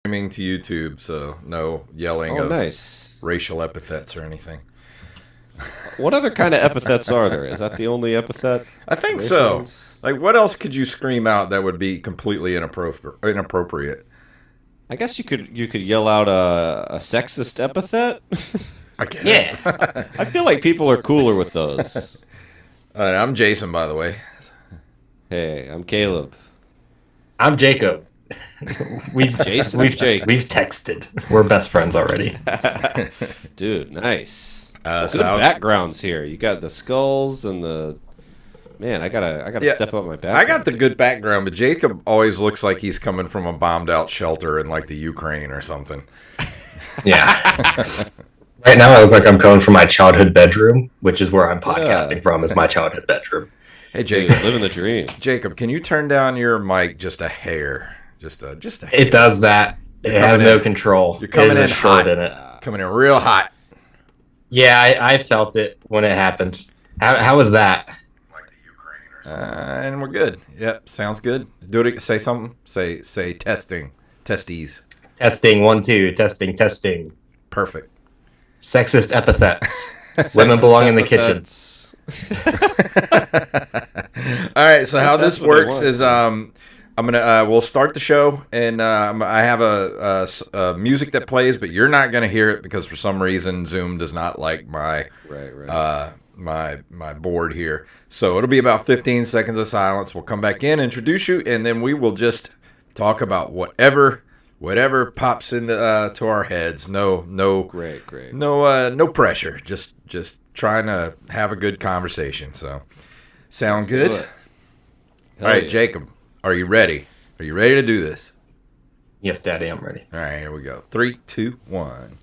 streaming to YouTube, so no yelling of racial epithets or anything. What other kind of epithets are there? Is that the only epithet? I think so. Like, what else could you scream out that would be completely inappropriate? I guess you could yell out a sexist epithet. I guess. Yeah. I feel like people are cooler with those. I'm Jason, by the way. Hey, I'm Caleb. I'm Jacob. We've texted. We're best friends already. Dude, nice. Good backgrounds here. You got the skulls and the... Man, I gotta step up my background. I got the good background, but Jacob always looks like he's coming from a bombed out shelter in like the Ukraine or something. Yeah. Right now I look like I'm coming from my childhood bedroom, which is where I'm podcasting from, is my childhood bedroom. Hey Jacob, living the dream. Jacob, can you turn down your mic just a hair? Just a hair. It does that. It has no control. You're coming in hot. In it. Coming in real hot. Yeah, I felt it when it happened. How was that? And we're good. Yep, sounds good. Do it. Say something. Say testing. Testes. Testing 1 2. Testing. Perfect. Sexist epithets. Women belong in the kitchen. All right. So how this works is I'm gonna we'll start the show and I have a music that plays, but you're not gonna hear it because for some reason Zoom does not like my my board here. So it'll be about 15 seconds of silence. We'll come back in, introduce you, and then we will just talk about whatever pops into to our heads. No great. No pressure. Just trying to have a good conversation. So sound good? All right, yeah. Jacob, are you ready? Are you ready to do this? Yes, Daddy, I'm ready. All right, here we go. 3, 2, 1.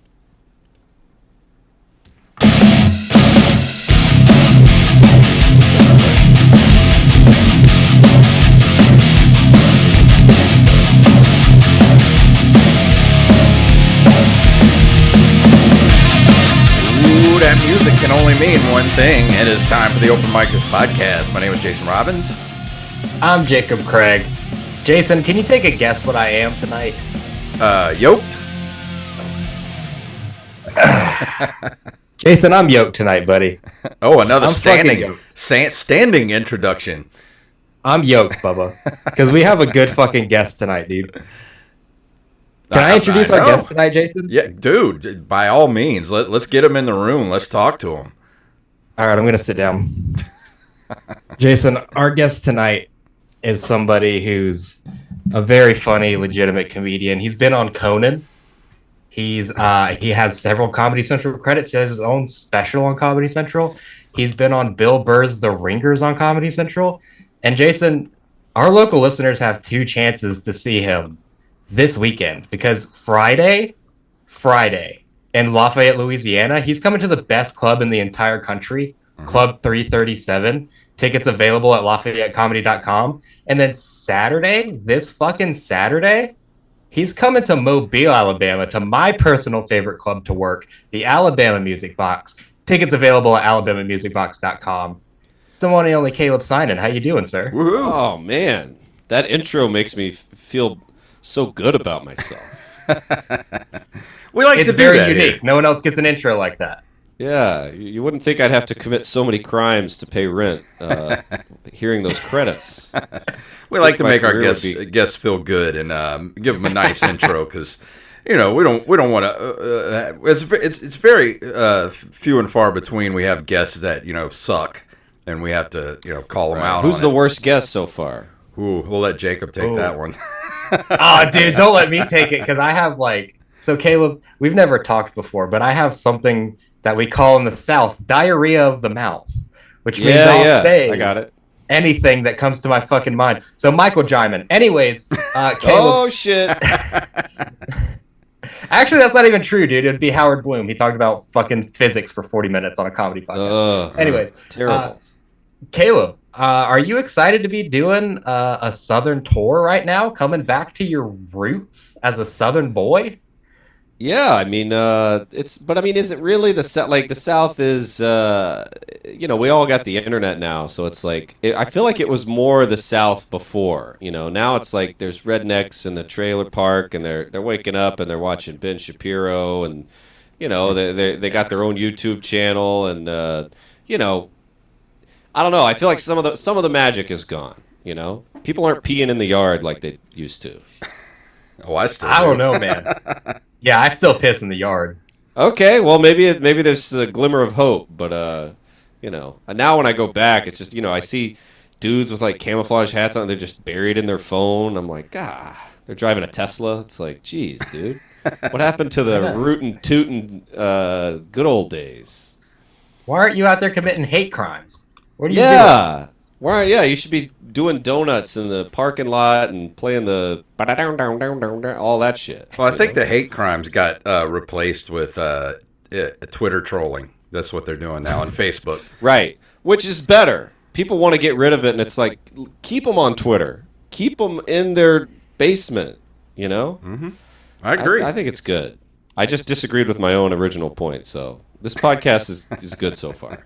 That music can only mean one thing. It is time for the OpenMicersPodcast. My name is Jason Robbins. I'm Jacob Craig. Jason, can you take a guess what I am tonight? Yoked. Jason, I'm yoked tonight, buddy. Oh, another standing introduction. I'm yoked, Bubba, because we have a good fucking guest tonight, dude. Can I introduce our guest tonight, Jason? Yeah, dude, by all means. Let's get him in the room. Let's talk to him. All right, I'm going to sit down. Jason, our guest tonight is somebody who's a very funny, legitimate comedian. He's been on Conan. He has several Comedy Central credits. He has his own special on Comedy Central. He's been on Bill Burr's The Ringers on Comedy Central. And Jason, our local listeners have 2 chances to see him this weekend, because Friday in Lafayette, Louisiana, he's coming to the best club in the entire country, Club 337. Tickets available at LafayetteComedy.com. And then this fucking Saturday, he's coming to Mobile, Alabama, to my personal favorite club to work, the Alabama Music Box. Tickets available at alabamamusicbox.com. It's the one and only Caleb Synan. How you doing, sir? Woo-hoo. Oh, man. That intro makes me feel so good about myself. We like it's to do very that unique. Here. No one else gets an intro like that. Yeah, you wouldn't think I'd have to commit so many crimes to pay rent. Hearing those credits, we like to make our guests feel good and give them a nice intro because we don't want to. It's very few and far between. We have guests that suck, and we have to call them out. Who's the worst guest so far? Ooh, we'll let Jacob take that one. Oh, dude, don't let me take it, because I have so Caleb, we've never talked before, but I have something that we call in the South diarrhea of the mouth, which means I'll say I got it. Anything that comes to my fucking mind. So Michael Jaiman. Anyways, Caleb. Oh shit. Actually, that's not even true, dude. It'd be Howard Bloom. He talked about fucking physics for 40 minutes on a comedy podcast. Anyways, terrible. Caleb, are you excited to be doing a Southern tour right now, coming back to your roots as a Southern boy? Yeah, I mean, but I mean, is it really the South? Like the South is, we all got the internet now, so it's like I feel like it was more the South before. Now it's like there's rednecks in the trailer park, and they're waking up and they're watching Ben Shapiro, and they got their own YouTube channel, and I don't know. I feel like some of the magic is gone. People aren't peeing in the yard like they used to. Oh, I don't know, man. Yeah, I still piss in the yard. Okay, well maybe there's a glimmer of hope, but now when I go back, it's just I see dudes with like camouflage hats on, they're just buried in their phone. I'm like, they're driving a Tesla. It's like, geez, dude, what happened to the rootin' tootin' good old days? Why aren't you out there committing hate crimes? What are you doing? Yeah, you should be doing donuts in the parking lot and playing the all that shit. Well, I think the hate crimes got replaced with Twitter trolling. That's what they're doing now on Facebook. Right, which is better. People want to get rid of it, and it's like, keep them on Twitter. Keep them in their basement, Mm-hmm. I agree. I think it's good. I just disagreed with my own original point, so this podcast is good so far.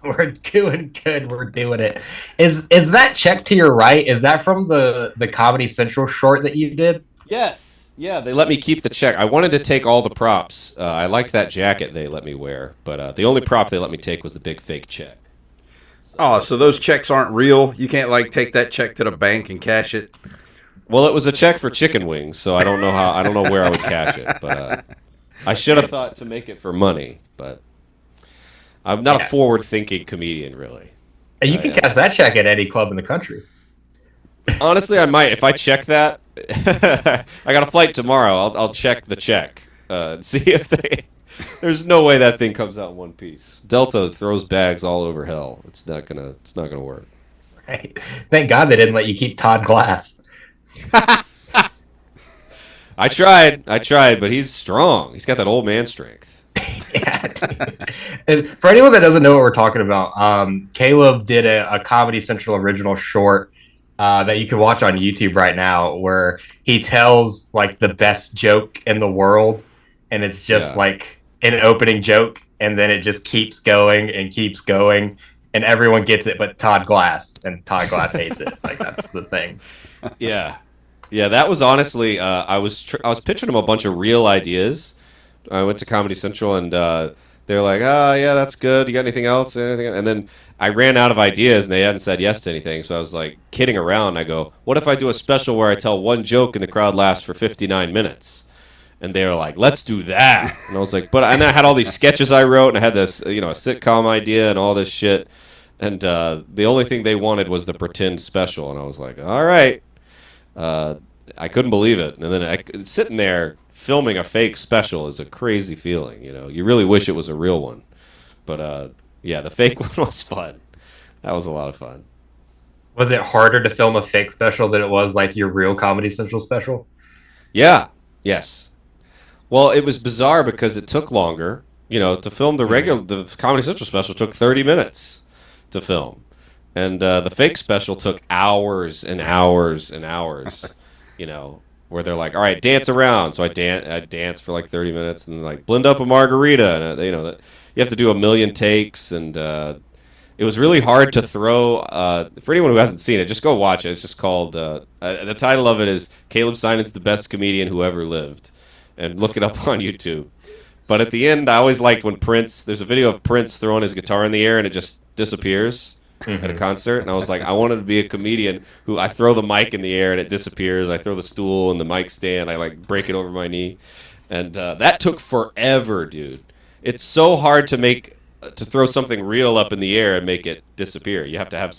We're doing good. We're doing it. Is that check to your right? Is that from the Comedy Central short that you did? Yes. Yeah, they let me keep the check. I wanted to take all the props. I liked that jacket they let me wear, but the only prop they let me take was the big fake check. So those checks aren't real? You can't take that check to the bank and cash it? Well, it was a check for chicken wings, so I don't know where I would cash it, but I should have thought to make it for money, but I'm not a forward-thinking comedian, really. And you can cash that check at any club in the country. Honestly, I might. If I check that, I got a flight tomorrow. I'll check the check and see if they. There's no way that thing comes out in one piece. Delta throws bags all over hell. It's not gonna work. Right. Thank God they didn't let you keep Todd Glass. I tried, but he's strong. He's got that old man strength. Yeah, and for anyone that doesn't know what we're talking about, Caleb did a Comedy Central original short that you can watch on YouTube right now, where he tells like the best joke in the world, and it's just like an opening joke, and then it just keeps going, and everyone gets it but Todd Glass, and Todd Glass hates it. Like, that's the thing. Yeah, that was honestly I was pitching him a bunch of real ideas. I went to Comedy Central, and they're like, yeah, that's good. You got anything else? And then I ran out of ideas, and they hadn't said yes to anything. So I was like kidding around. I go, what if I do a special where I tell one joke and the crowd laughs for 59 minutes? And they were like, let's do that. And I was like, and I had all these sketches I wrote, and I had this, a sitcom idea and all this shit. And the only thing they wanted was the pretend special. And I was like, all right. I couldn't believe it. And then sitting there, filming a fake special is a crazy feeling, You really wish it was a real one. But, the fake one was fun. That was a lot of fun. Was it harder to film a fake special than it was like your real Comedy Central special? Yeah. Yes. Well, it was bizarre because it took longer. To film the Comedy Central special took 30 minutes to film. And the fake special took hours and hours and hours, where they're like, all right, dance around. So I dance for like 30 minutes and like blend up a margarita. And, that you have to do a million takes. And it was really hard to throw. For anyone who hasn't seen it, just go watch it. It's just called, the title of it is Caleb Synan's the best comedian who ever lived. And look it up on YouTube. But at the end, I always liked when there's a video of Prince throwing his guitar in the air and it just disappears. At a concert, and I was like, I wanted to be a comedian who I throw the mic in the air and it disappears. I throw the stool and the mic stand, I like break it over my knee, and that took forever, dude. It's so hard to throw something real up in the air and make it disappear. You have to have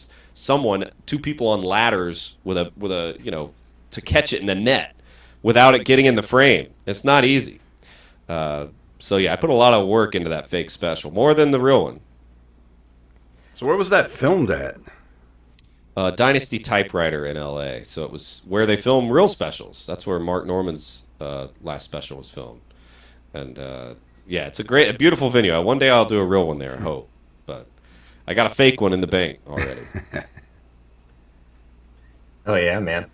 two people on ladders with a to catch it in a net without it getting in the frame. It's not easy. So yeah, I put a lot of work into that fake special, more than the real one. So where was that filmed at? Dynasty Typewriter in L.A. So it was where they film real specials. That's where Mark Norman's last special was filmed. And it's a beautiful venue. One day I'll do a real one there, I hope. But I got a fake one in the bank already. Oh yeah, man.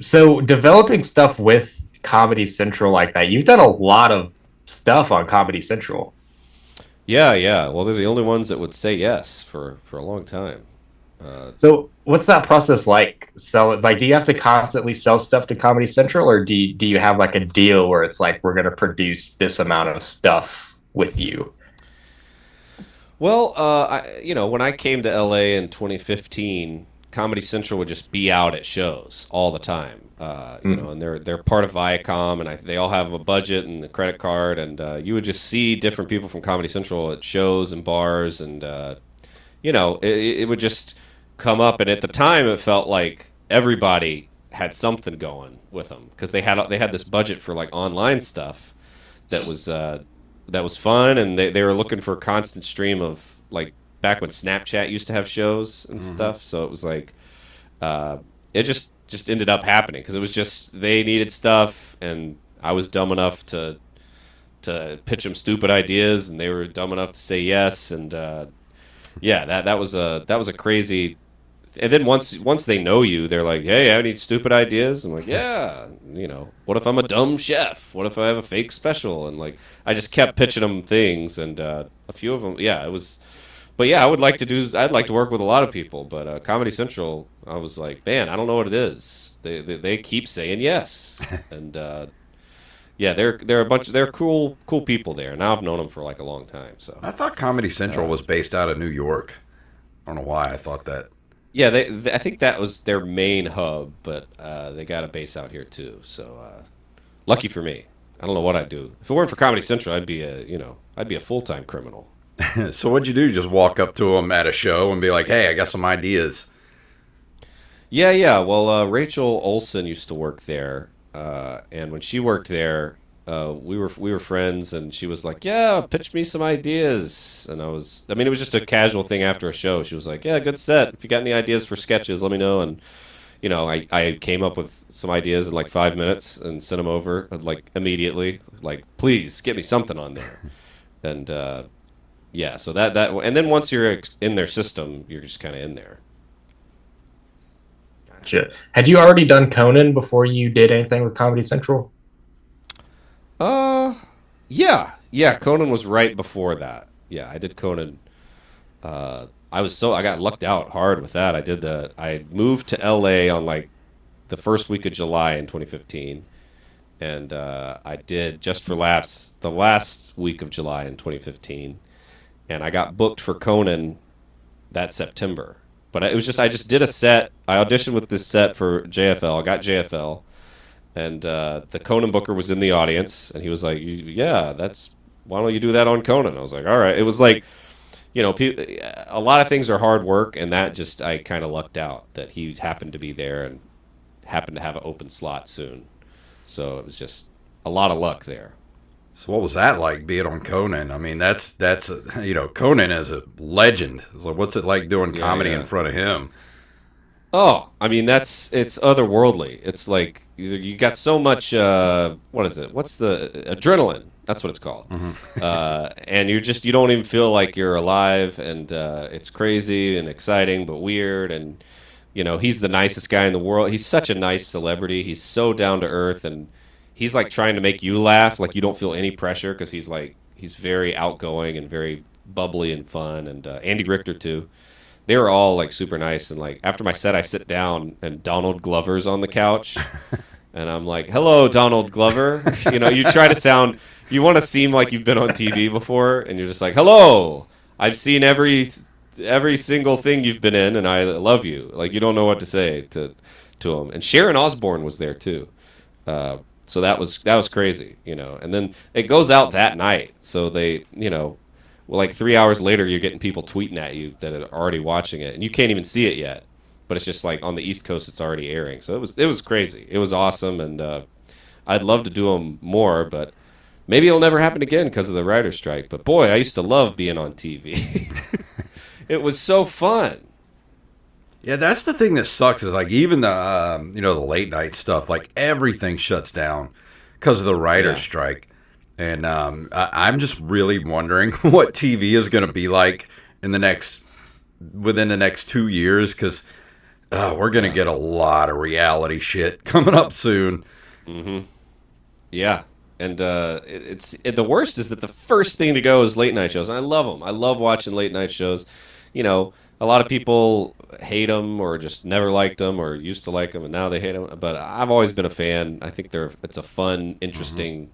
So developing stuff with Comedy Central like that? You've done a lot of stuff on Comedy Central. Yeah. Well, they're the only ones that would say yes for a long time. So what's that process like? Sell it, like, do you have to constantly sell stuff to Comedy Central, or do you have like a deal where it's like, we're gonna produce this amount of stuff with you? Well, when I came to LA in 2015, Comedy Central would just be out at shows all the time. And they're part of Viacom, and they all have a budget and a credit card, and you would just see different people from Comedy Central at shows and bars, and it would just come up. And at the time, it felt like everybody had something going with them because they had this budget for like online stuff that was fun, and they were looking for a constant stream of, like, back when Snapchat used to have shows and stuff. So it was like it just ended up happening because it was just they needed stuff, and I was dumb enough to pitch them stupid ideas, and they were dumb enough to say yes. And that was a crazy. And then once they know you, they're like, hey, I need stupid ideas. I'm like, yeah, what if I'm a dumb chef? What if I have a fake special? And like, I just kept pitching them things, and a few of them, it was. But yeah, I'd like to work with a lot of people, but Comedy Central, I was like, man, I don't know what it is. They keep saying yes, and they're cool people there. Now I've known them for like a long time. So I thought Comedy Central was based out of New York. I don't know why I thought that. Yeah, I think that was their main hub, but they got a base out here too. So lucky for me. I don't know what I'd do if it weren't for Comedy Central. I'd be a full-time criminal. So what'd you do? Just walk up to them at a show and be like, "Hey, I got some ideas." Yeah. Well, Rachel Olsen used to work there, and when she worked there, we were friends, and she was like, "Yeah, pitch me some ideas." And it was just a casual thing after a show. She was like, "Yeah, good set. If you got any ideas for sketches, let me know." And I came up with some ideas in like 5 minutes and sent them over like immediately. Like, please get me something on there. And so that and then once you're in their system, you're just kind of in there. Gotcha. Had you already done Conan before you did anything with Comedy Central? Yeah. Conan was right before that. Yeah, I did Conan. I got lucked out hard with that. I moved to LA on like the first week of July in 2015, and I did Just for Laughs the last week of July in 2015, and I got booked for Conan that September. But I just did a set. I auditioned with this set for JFL. I got JFL. And the Conan booker was in the audience, and he was like, "Yeah, why don't you do that on Conan?" I was like, "All right." It was like, a lot of things are hard work, and that just I kind of lucked out that he happened to be there and happened to have an open slot soon. So it was just a lot of luck there. So what was that like being on Conan? I mean, that's Conan is a legend. So what's it like doing comedy in front of him? Oh, I mean, it's otherworldly. It's like you got so much. What is it? What's the adrenaline? That's what it's called. Mm-hmm. And you don't even feel like you're alive, and it's crazy and exciting, but weird. And he's the nicest guy in the world. He's such a nice celebrity. He's so down to earth, and he's like trying to make you laugh. Like you don't feel any pressure because he's very outgoing and very bubbly and fun. And Andy Richter too. They were all like super nice, and like after my set I sit down and Donald Glover's on the couch and I'm like, "Hello, Donald Glover." You want to seem like you've been on TV before, and you're just like, "Hello, I've seen every single thing you've been in, and I love you." Like you don't know what to say to him. And Sharon Osbourne was there too. So that was crazy, and then it goes out that night. So they, well, like 3 hours later, you're getting people tweeting at you that are already watching it, and you can't even see it yet. But it's just like on the East Coast, it's already airing. So it was crazy. It was awesome, and I'd love to do them more, but maybe it'll never happen again because of the writer's strike. But boy, I used to love being on TV. It was so fun. Yeah, that's the thing that sucks is like even the the late night stuff, like everything shuts down because of the writer's strike. And I'm just really wondering what TV is going to be like within the next 2 years, because we're going to get a lot of reality shit coming up soon. Mm-hmm. Yeah. And the worst is that the first thing to go is late night shows. And I love them. I love watching late night shows. You know, a lot of people hate them or just never liked them or used to like them and now they hate them. But I've always been a fan. I think it's a fun, interesting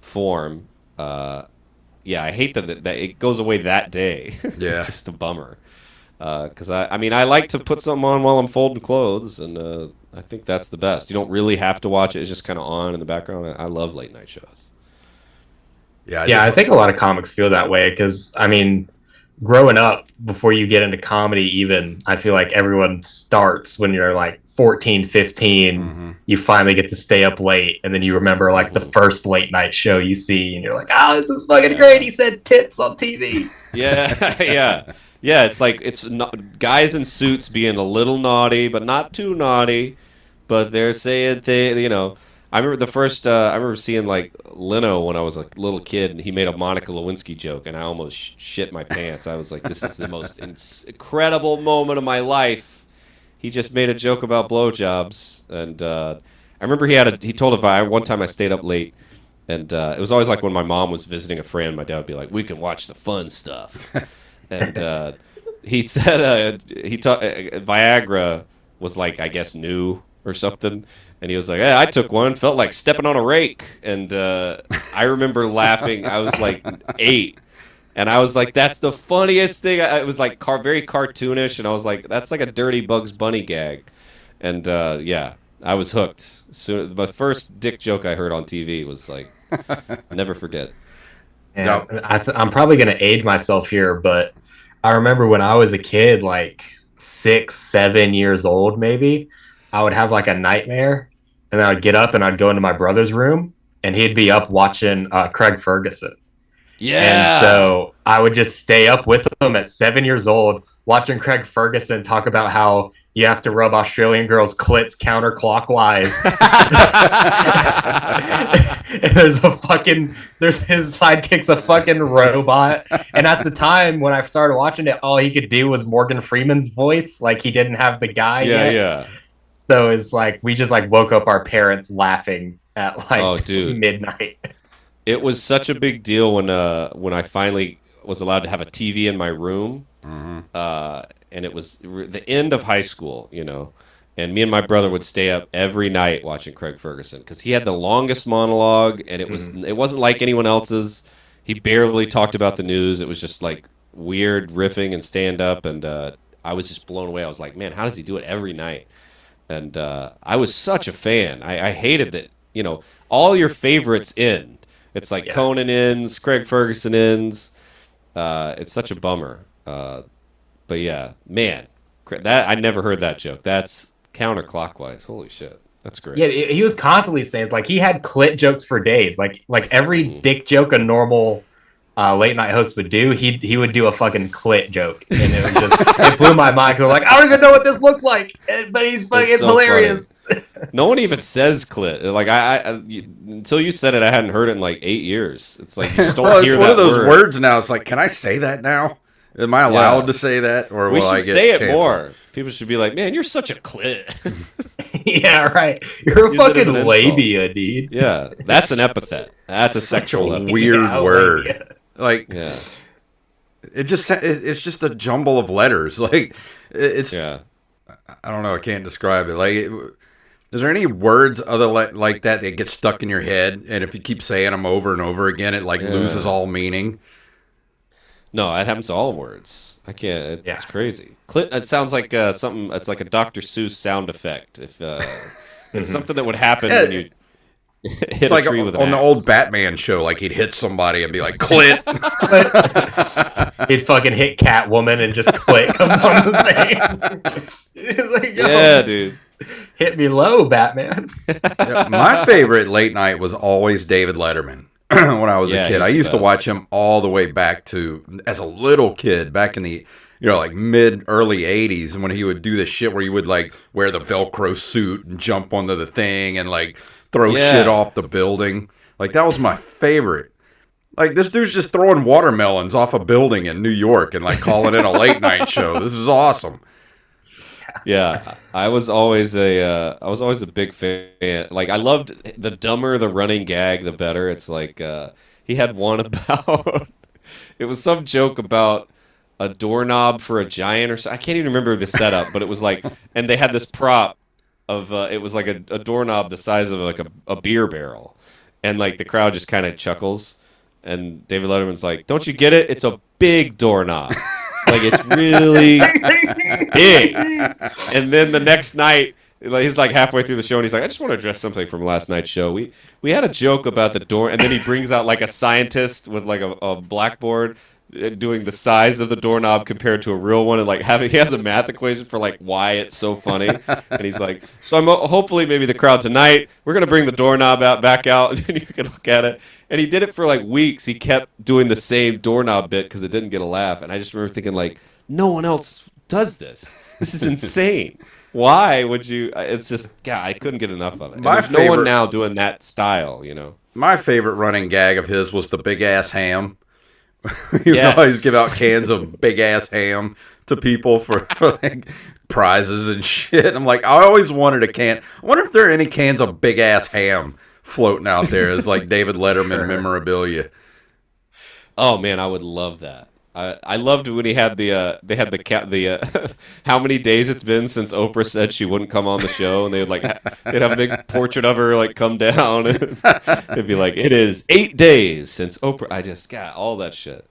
form. Yeah, I hate that it goes away that day. Yeah. It's just a bummer. Because I mean, I like to put something on while I'm folding clothes, and I think that's the best. You don't really have to watch it; it's just kind of on in the background. I love late night shows. Yeah, I think a lot of comics feel that way because I mean, growing up before you get into comedy, even I feel like everyone starts when you're like 14, 15. Mm-hmm. You finally get to stay up late, and then you remember like the first late night show you see, and you're like, "Oh, this is fucking great!" He said tits on TV. Yeah, yeah. Yeah, it's like guys in suits being a little naughty, but not too naughty. But they're saying things, you know. I remember I remember seeing like Leno when I was a little kid, and he made a Monica Lewinsky joke, and I almost shit my pants. I was like, "This is the most incredible moment of my life." He just made a joke about blowjobs, and I remember he told one time I stayed up late, and it was always like when my mom was visiting a friend, my dad would be like, "We can watch the fun stuff." And he said Viagra was like, I guess, new or something. And he was like, "Hey, I took one, felt like stepping on a rake." And I remember laughing. I was like 8. And I was like, that's the funniest thing. It was like very cartoonish. And I was like, that's like a dirty Bugs Bunny gag. And yeah, I was hooked. So my first dick joke I heard on TV was like, never forget. And I'm probably going to age myself here, but I remember when I was a kid, like 6, 7 years old, maybe, I would have like a nightmare, and then I'd get up and I'd go into my brother's room, and he'd be up watching Craig Ferguson. Yeah. And so I would just stay up with him at 7 years old, watching Craig Ferguson talk about how you have to rub Australian girls' clits counterclockwise. And there's his sidekick's a fucking robot. And at the time when I started watching it, all he could do was Morgan Freeman's voice. Like he didn't have the guy yet. Yeah. So it's like we just like woke up our parents laughing at like midnight. It was such a big deal when I finally was allowed to have a TV in my room. Mm-hmm. And it was the end of high school, you know, and me and my brother would stay up every night watching Craig Ferguson because he had the longest monologue, and it wasn't like anyone else's. He barely talked about the news. It was just like weird riffing and stand up, and I was just blown away. I was like, man, how does he do it every night? And I was such a fan. I hated that, you know, all your favorites end. It's like Conan ends, Craig Ferguson ends. It's such a bummer. But yeah, man, that I never heard that joke. That's counterclockwise. Holy shit, that's great. Yeah, he was constantly saying like he had clit jokes for days. Like every dick joke a normal late night host would do, he would do a fucking clit joke, and it blew my mind because I'm like, I don't even know what this looks like, but it's hilarious. No one even says clit. Like until you said it, I hadn't heard it in like 8 years. It's like you just don't hear that word. It's one of those words now. It's like, can I say that now? Am I allowed to say that, or we should I get say it canceled? More? People should be like, "Man, you're such a clit." Yeah, right. You're a fucking labia, dude. Yeah, that's an epithet. That's a sexual epithet. Weird word. Labia. Like, it's just a jumble of letters. Like, it's. I don't know. I can't describe it. Like, is there any words like that get stuck in your head, and if you keep saying them over and over again, it like loses all meaning? No, it happens to all words. I can't. It's crazy. It sounds like something. It's like a Dr. Seuss sound effect. If it's something that would happen when you hit a tree with an axe. On the old Batman show, like he'd hit somebody and be like, "Clit." He'd fucking hit Catwoman and just clit comes on the thing. It's like, yeah, dude. Hit me low, Batman. My favorite late night was always David Letterman. When I was a kid, I used to watch him all the way back to as a little kid, back in the like early 80s, when he would do this shit where he would like wear the Velcro suit and jump onto the thing and like throw shit off the building. Like that was my favorite. Like this dude's just throwing watermelons off a building in New York and like calling it a late night show. This is awesome. Yeah, I was always a big fan. Like I loved the dumber the running gag, the better. It's like he had one about it was some joke about a doorknob for a giant or so. I can't even remember the setup, but it was like, and they had this prop of it was like a doorknob the size of like a beer barrel, and like the crowd just kind of chuckles, and David Letterman's like, "Don't you get it? It's a big doorknob." Like it's really big. And then the next night, he's like halfway through the show, and he's like, "I just want to address something from last night's show. We had a joke about the door," and then he brings out like a scientist with like a blackboard doing the size of the doorknob compared to a real one, and like he has a math equation for like why it's so funny. And he's like, "So I'm hopefully maybe the crowd tonight we're gonna bring the doorknob back out, and you can look at it." And he did it for like weeks. He kept doing the same doorknob bit because it didn't get a laugh. And I just remember thinking like, no one else does this. This is insane. Why would you? It's just, God, I couldn't get enough of it. There's no one now doing that style, you know. My favorite running gag of his was the big ass ham. He would always give out cans of big ass ham to people for like prizes and shit. I'm like, I always wanted a can. I wonder if there are any cans of big ass ham floating out there as like David Letterman memorabilia. Oh man, I would love that. I loved when he had the how many days it's been since Oprah said she wouldn't come on the show, and they'd have a big portrait of her like come down, and it'd be like, it is 8 days since Oprah. I just got all that shit.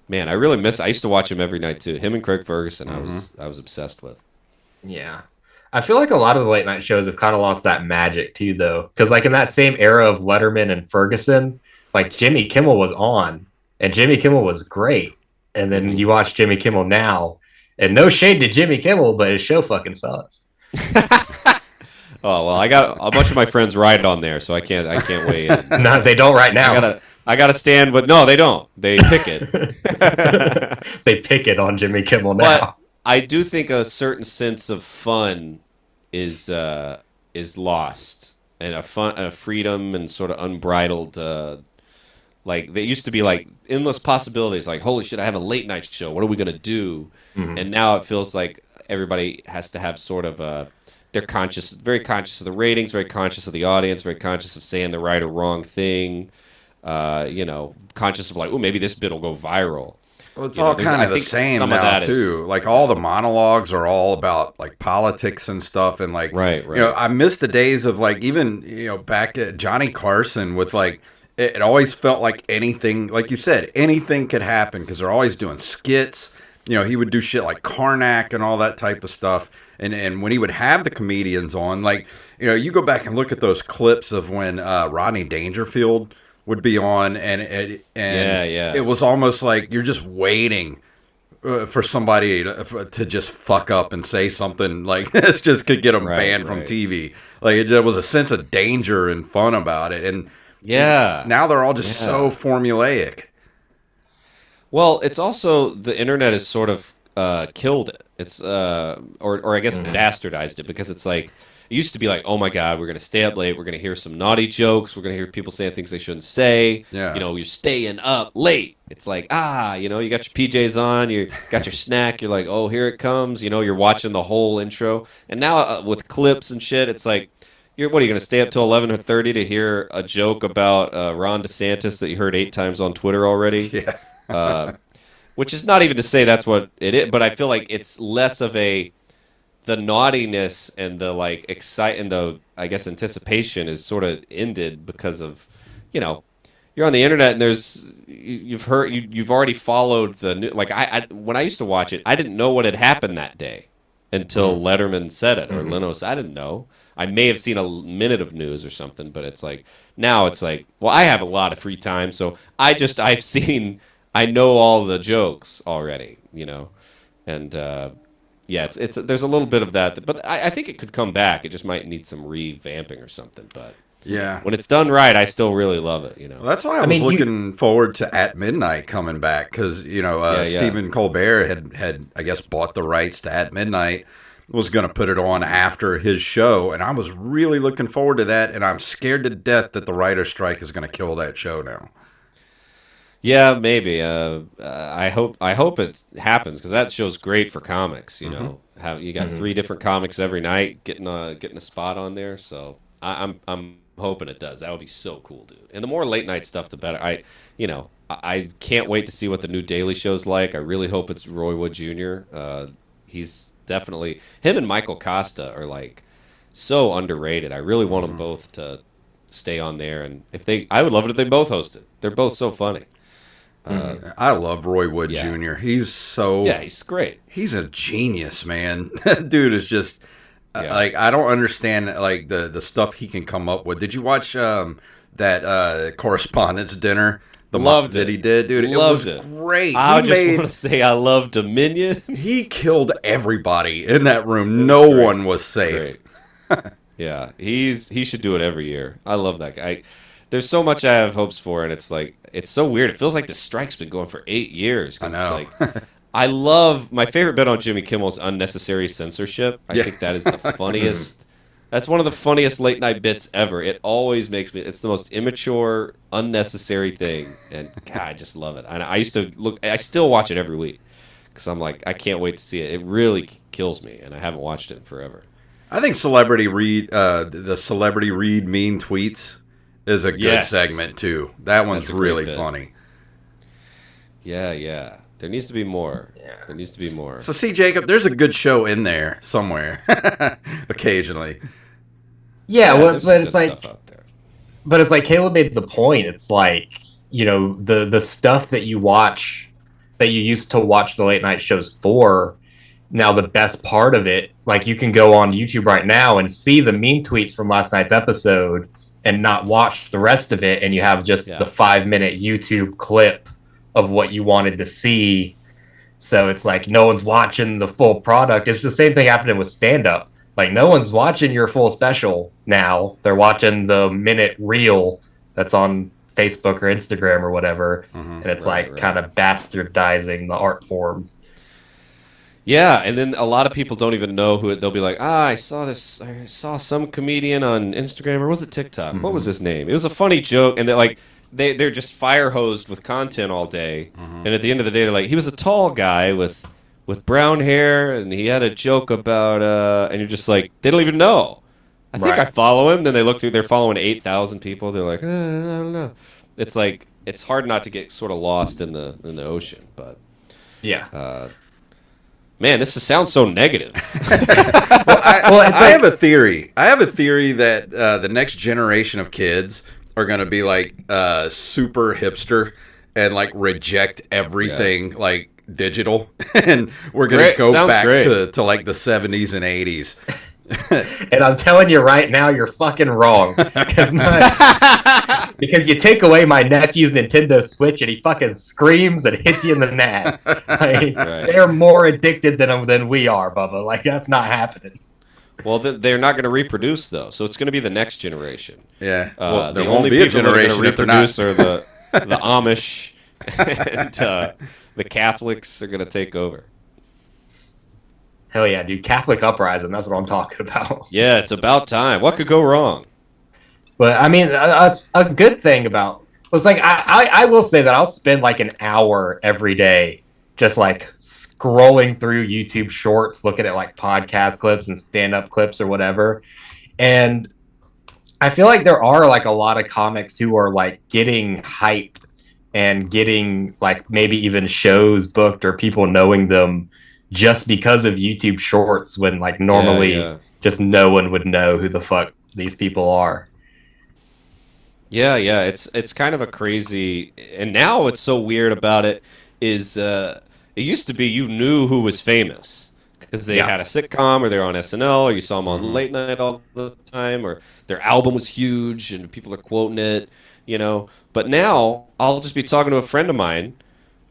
Man, I really miss. I used to watch him every night too. Him and Craig Ferguson, I was obsessed with. Yeah. I feel like a lot of the late night shows have kind of lost that magic too, though. Because like in that same era of Letterman and Ferguson, like Jimmy Kimmel was on, and Jimmy Kimmel was great. And then you watch Jimmy Kimmel now, and no shade to Jimmy Kimmel, but his show fucking sucks. Oh well, I got a bunch of my friends ride on there, so I can't weigh in. No, they don't right now. I gotta stand, but no, they don't. They pick it. They pick it on Jimmy Kimmel now. But I do think a certain sense of fun is lost, and a freedom and sort of unbridled. Like they used to be like endless possibilities. Like, holy shit, I have a late night show. What are we gonna do? Mm-hmm. And now it feels like everybody has to have sort of they're very conscious of the ratings, very conscious of the audience, very conscious of saying the right or wrong thing. Conscious of like, oh, maybe this bit will go viral. Well, it's all kind of the same now too. Like all the monologues are all about like politics and stuff, and like right. I miss the days of like even back at Johnny Carson with like. It always felt like anything, like you said, anything could happen because they're always doing skits. He would do shit like Karnak and all that type of stuff. And when he would have the comedians on, like, you go back and look at those clips of when Rodney Dangerfield would be on, and it was almost like you're just waiting for somebody to just fuck up and say something like this just could get them banned from TV. Like, there was a sense of danger and fun about it. And now they're all just so formulaic. Well, it's also the internet has sort of killed it. It's or I guess bastardized it, because it's like it used to be like, oh my God, we're gonna stay up late, we're gonna hear some naughty jokes, we're gonna hear people saying things they shouldn't say. Yeah. You're staying up late. It's like, you got your PJs on, you got your snack, you're like, oh, here it comes. You're watching the whole intro. And now with clips and shit, it's like, what are you going to stay up till 11:30 to hear a joke about Ron DeSantis that you heard 8 times on Twitter already? Yeah. Which is not even to say that's what it is, but I feel like it's less of the naughtiness and the like and the, I guess, anticipation is sort of ended because of, you're on the internet and you've already followed the new, like when I used to watch it, I didn't know what had happened that day until Letterman said it, or Leno said, I didn't know. I may have seen a minute of news or something, but it's like, now it's like, well, I have a lot of free time, so I know all the jokes already, and it's there's a little bit of that, but I think it could come back. It just might need some revamping or something, but yeah, when it's done right, I still really love it. Well, that's why I was looking forward to At Midnight coming back, because Stephen Colbert had I guess bought the rights to At Midnight. Was going to put it on after his show, and I was really looking forward to that, and I'm scared to death that the writer's strike is going to kill that show now. Yeah, maybe. I hope it happens because that show's great for comics. You know, how you got 3 different comics every night getting a spot on there. So I'm hoping it does. That would be so cool, dude. And the more late night stuff, the better. I can't wait to see what the new Daily Show's like. I really hope it's Roy Wood Jr. He's definitely him and Michael Costa are like so underrated. I really want them both to stay on there, and I would love it if they both hosted. They're both so funny. I love Roy Wood Jr. He's great. He's a genius, man. That dude is just like, I don't understand like the stuff he can come up with. Did you watch that correspondence dinner? Loved it. That he did, dude. Loved it was great. I just want to say I love Dominion. He killed everybody in that room. No one was safe. Yeah, he should do it every year. I love that guy. There's so much I have hopes for, and it's like it's so weird. It feels like the strike's been going for 8 years. I know. It's like I love my favorite bit on Jimmy Kimmel's unnecessary censorship. I think that is the funniest. That's one of the funniest late night bits ever. It always makes me. It's the most immature, unnecessary thing, and God, I just love it. And I used to look. I still watch it every week because I'm like, I can't wait to see it. It really kills me, and I haven't watched it in forever. I think Celebrity Read, the Celebrity Read Mean Tweets is a good segment too. That one's really funny. Yeah. There needs to be more. There needs to be more. So see, Jacob, there's a good show in there somewhere, occasionally. Yeah, but it's like, but it's like Caleb made the point. It's like, you know, the stuff that you watch, that you used to watch the late night shows for. Now the best part of it, like you can go on YouTube right now and see the mean tweets from last night's episode and not watch the rest of it, and you have just the 5-minute YouTube clip of what you wanted to see. So it's like no one's watching the full product. It's the same thing happening with stand-up. Like no one's watching your full special now. They're watching the minute reel that's on Facebook or Instagram or whatever. And it's kind of bastardizing the art form. Yeah, and then a lot of people don't even know who it. They'll be like, I saw some comedian on Instagram, or was it TikTok? What was his name? It was a funny joke, and they're like, they're just fire hosed with content all day, and at the end of the day, they're like, he was a tall guy with brown hair, and he had a joke about, and you're just like, they don't even know. I think I follow him. Then they look through, they're following 8,000 people. They're like, I don't know. It's like, it's hard not to get sort of lost in the ocean, but yeah. Man, this sounds so negative. I have a theory. I have a theory that the next generation of kids are going to be like super hipster and like reject everything like digital, and we're going to go back to like the 70s and 80s. And I'm telling you right now, you're fucking wrong. Because you take away my nephew's Nintendo Switch and he fucking screams and hits you in the nads. Like, they're more addicted than we are, Bubba. Like, that's not happening. Well, they're not going to reproduce, though. So it's going to be the next generation. Yeah. Well, the only be people that are going to reproduce are the Amish, and the Catholics are going to take over. Hell yeah, dude. Catholic uprising. That's what I'm talking about. Yeah, it's about time. What could go wrong? But, I mean, a good thing about... was like, I will say that I'll spend like an hour every day just like scrolling through YouTube shorts, looking at like podcast clips and stand-up clips or whatever. And I feel like there are like a lot of comics who are like getting hype and getting like maybe even shows booked or people knowing them just because of YouTube shorts, when like normally just no one would know who the fuck these people are. Yeah, it's kind of a crazy, and now what's so weird about it is it used to be you knew who was famous because they had a sitcom or they're on SNL or you saw them on late night all the time, or their album was huge and people are quoting it, you know. But now I'll just be talking to a friend of mine,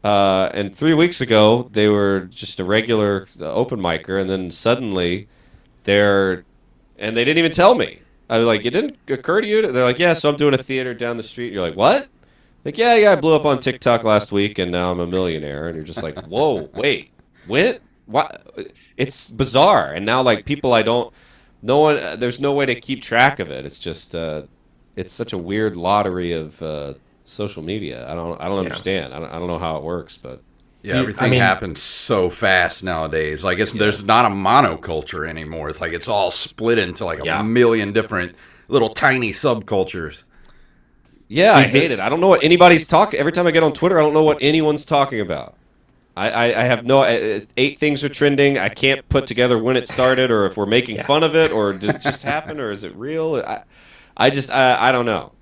and 3 weeks ago they were just a regular open micer, and then suddenly they didn't even tell me. I was like, it didn't occur to you? They're like, yeah, so I'm doing a theater down the street. You're like, what? Like, yeah, I blew up on TikTok last week, and now I'm a millionaire. And you're just like, whoa, wait, what? It's bizarre. And now, like, people there's no way to keep track of it. It's just, it's such a weird lottery of social media. I don't understand. I don't know how it works, but yeah, everything happens so fast nowadays. Like there's not a monoculture anymore. It's like it's all split into like a million different little tiny subcultures. Yeah, I hate it. I don't know what anybody's talking. Every time I get on Twitter, I don't know what anyone's talking about. I have no. 8 things are trending. I can't put together when it started, or if we're making fun of it, or did it just happen, or is it real? I don't know.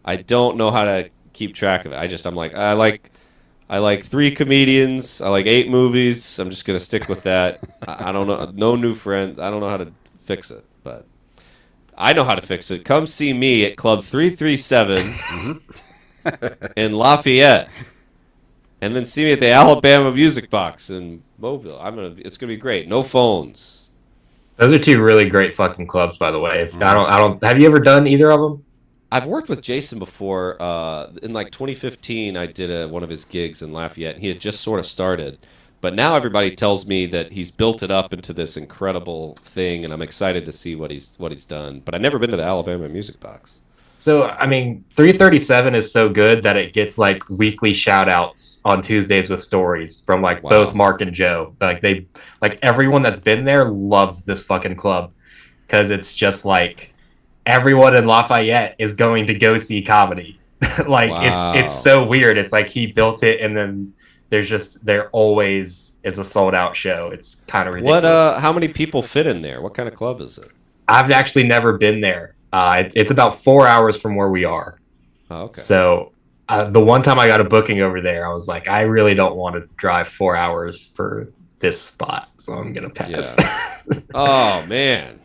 I don't know how to keep track of it. I'm like, I like 3 comedians. I like 8 movies. I'm just gonna stick with that. I don't know. No new friends. I don't know how to fix it, but I know how to fix it. Come see me at Club 337 in Lafayette. And then see me at the Alabama Music Box in Mobile. It's gonna be great. No phones. Those are 2 really great fucking clubs, by the way. I don't. Have you ever done either of them? I've worked with Jason before. In like 2015, I did one of his gigs in Lafayette. He had just sort of started, but now everybody tells me that he's built it up into this incredible thing, and I'm excited to see what he's done. But I've never been to the Alabama Music Box. So, 337 is so good that it gets like weekly shout outs on Tuesdays with stories from like both Mark and Joe. Like everyone that's been there loves this fucking club because it's just like everyone in Lafayette is going to go see comedy. It's so weird. It's like he built it and then there always is a sold out show. It's kind of ridiculous. How many people fit in there? What kind of club is it? I've actually never been there. It's about 4 hours from where we are. Oh, okay. So the one time I got a booking over there, I was like, I really don't want to drive 4 hours for this spot, so I'm gonna pass. Yeah. Oh man!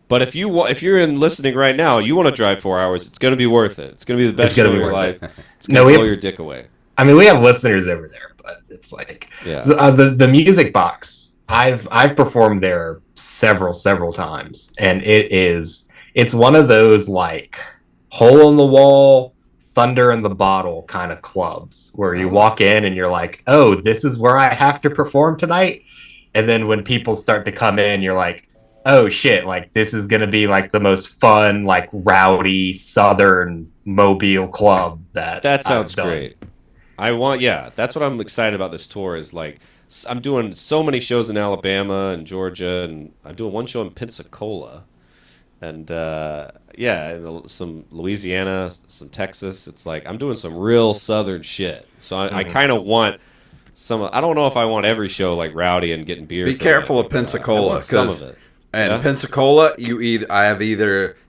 But if you're listening right now, you want to drive 4 hours, it's gonna be worth it. It's gonna be the best show of your life. It's gonna blow your dick away. We have listeners over there, but it's like the Music Box. I've performed there several times, and it's one of those like hole in the wall, thunder in the bottle kind of clubs where you walk in and you're like, oh, this is where I have to perform tonight. And then when people start to come in, you're like, oh shit, like this is going to be like the most fun, like rowdy Southern Mobile club that sounds great. That's what I'm excited about this tour is like, I'm doing so many shows in Alabama and Georgia, and I'm doing one show in Pensacola. And some Louisiana, some Texas. It's like I'm doing some real Southern shit. So I kind of want some. I don't know if I want every show like rowdy and getting beer. Be careful of Pensacola because Pensacola,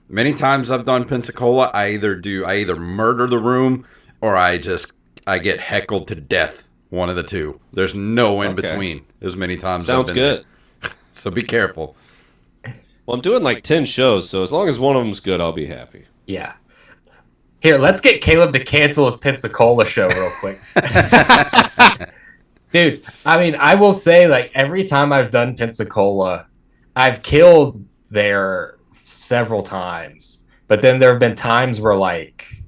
many times I've done Pensacola. I either murder the room or I get heckled to death. One of the two. There's no in between. As many times. Sounds good. So be careful. Well, I'm doing like 10 shows, so as long as one of them's good, I'll be happy. Yeah. Here, let's get Caleb to cancel his Pensacola show real quick. Dude, I will say, like, every time I've done Pensacola, I've killed there several times. But then there have been times where, like,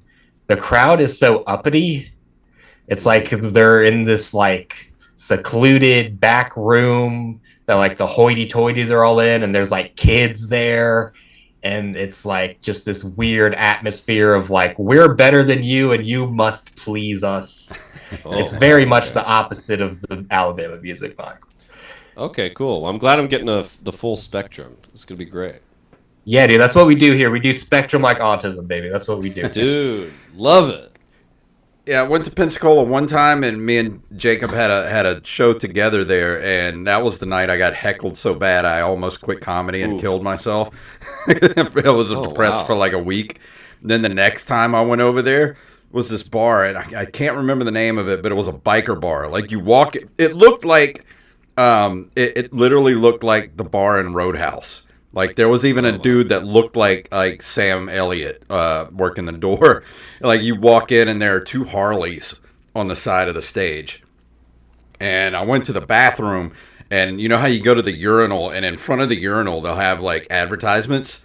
the crowd is so uppity. It's like they're in this, like, secluded back room that like the hoity-toities are all in, and there's like kids there, and it's like just this weird atmosphere of like we're better than you and you must please us. It's very much the opposite of the Alabama Music Box. Okay, cool. Well, I'm glad I'm getting the full spectrum. It's gonna be great. Yeah, dude, that's what we do here. We do spectrum like autism, baby. That's what we do. Dude, love it. Yeah, I went to Pensacola one time, and me and Jacob had a show together there, and that was the night I got heckled so bad I almost quit comedy and killed myself. I was depressed for like a week. Then the next time I went over there was this bar, and I can't remember the name of it, but it was a biker bar. Like you walk, it looked like, it literally looked like the bar in Roadhouse. Like there was even a dude that looked like Sam Elliott working the door. Like you walk in and there are 2 Harleys on the side of the stage. And I went to the bathroom, and you know how you go to the urinal, and in front of the urinal they'll have like advertisements.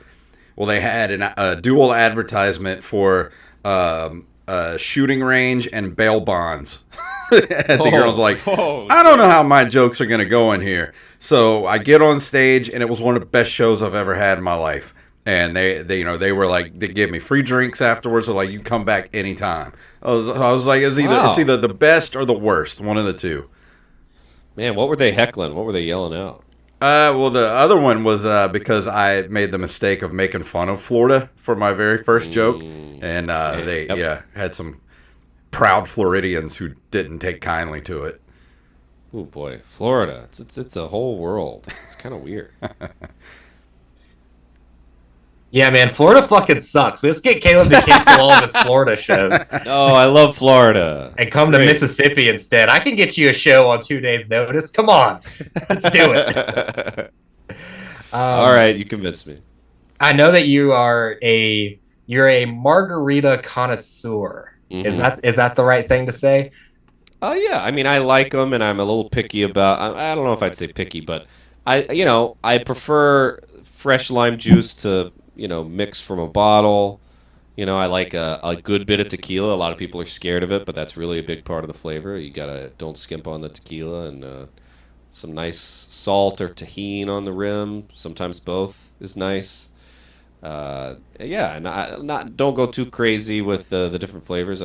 Well, they had a dual advertisement for a shooting range and bail bonds. And the girl's like, I don't know how my jokes are going to go in here. So I get on stage, and it was one of the best shows I've ever had in my life. and they were like, they gave me free drinks afterwards. So like, you come back anytime. I was like, it's either the best or the worst, one of the two. Man, what were they heckling? What were they yelling out? Well, the other one was because I made the mistake of making fun of Florida for my very first joke, and they had some proud Floridians who didn't take kindly to it. Oh boy, Florida! It's a whole world. It's kind of weird. Yeah, man, Florida fucking sucks. Let's get Caleb to cancel all of his Florida shows. Oh, I love Florida. And come to Mississippi instead. I can get you a show on 2 days' notice. Come on. Let's do it. All right, you convinced me. I know that you're a margarita connoisseur. Mm-hmm. Is that the right thing to say? Yeah. I mean, I like them, and I'm a little picky about. I don't know if I'd say picky, but I prefer fresh lime juice to mix from a bottle. I like a good bit of tequila. A lot of people are scared of it, but that's really a big part of the flavor. You don't skimp on the tequila, and some nice salt or tahini on the rim. Sometimes both is nice. And don't go too crazy with the different flavors.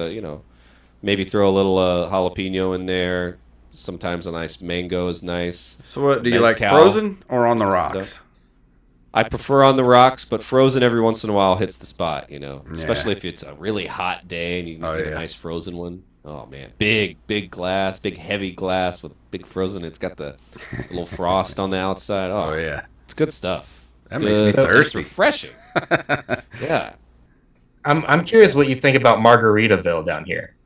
Maybe throw a little jalapeno in there. Sometimes a nice mango is nice. So what do you like, frozen or on the rocks? I prefer on the rocks, but frozen every once in a while hits the spot, especially if it's a really hot day and you can get a nice frozen one. Oh, man. Big glass, big heavy glass with big frozen. It's got the little frost on the outside. Oh, yeah. It's good stuff. That makes me thirsty. It's refreshing. Yeah. I'm curious what you think about Margaritaville down here.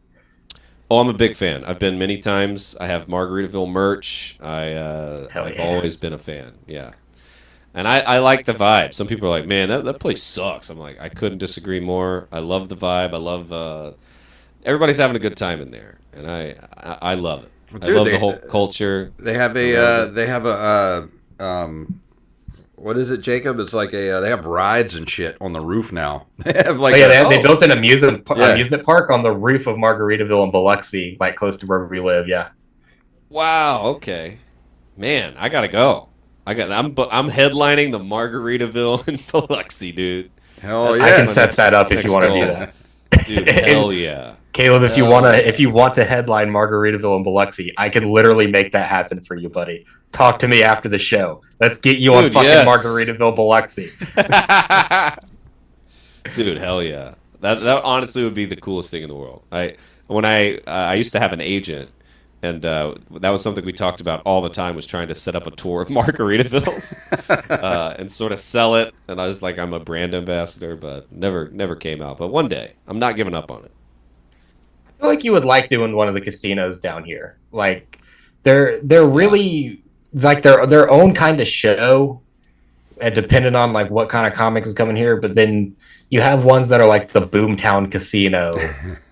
Oh, I'm a big fan. I've been many times. I have Margaritaville merch. I've always been a fan. Yeah. And I like the vibe. Some people are like, man, that place sucks. I'm like, I couldn't disagree more. I love the vibe. I love everybody's having a good time in there, and I love it. Dude, I love the whole culture. They have what is it, Jacob? It's like they have rides and shit on the roof now. They have they built an amusement park on the roof of Margaritaville in Biloxi, like close to where we live. Yeah. Wow. Okay. Man, I gotta go. I'm headlining the Margaritaville in Biloxi, dude. Hell yeah! I can set that up if you want to do that. Dude, hell yeah. Caleb, if you want to headline Margaritaville in Biloxi, I can literally make that happen for you, buddy. Talk to me after the show. Let's get you on fucking Margaritaville, Biloxi. Dude, hell yeah. That honestly would be the coolest thing in the world. I used to have an agent, and that was something we talked about all the time, was trying to set up a tour of Margaritavilles and sort of sell it. And I was like, I'm a brand ambassador, but never came out. But one day, I'm not giving up on it. I feel like you would like doing one of the casinos down here. Like they're really like their own kind of show, and depending on like what kind of comics is coming here. But then you have ones that are like the Boomtown Casino,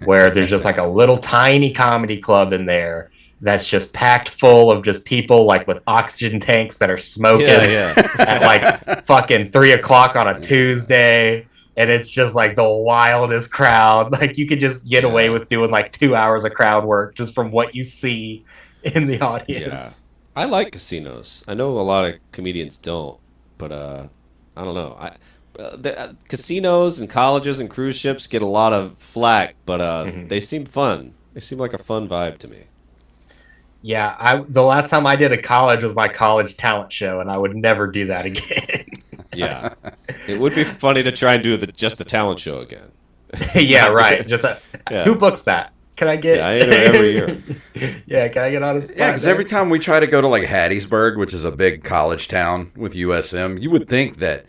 where there's just like a little tiny comedy club in there that's just packed full of just people like with oxygen tanks that are smoking at like fucking 3:00 on a Tuesday. And it's just like the wildest crowd. Like you could just get away with doing like 2 hours of crowd work just from what you see in the audience. Yeah. I like casinos. I know a lot of comedians don't, but I don't know. Casinos and colleges and cruise ships get a lot of flack, but they seem fun. They seem like a fun vibe to me. Yeah, the last time I did a college was my college talent show, and I would never do that again. Yeah, it would be funny to try and do just the talent show again. Yeah, right. Who books that? Can I get? Yeah, I enter every year. Yeah, can I get on a spot? Yeah, because every time we try to go to like Hattiesburg, which is a big college town with USM, you would think that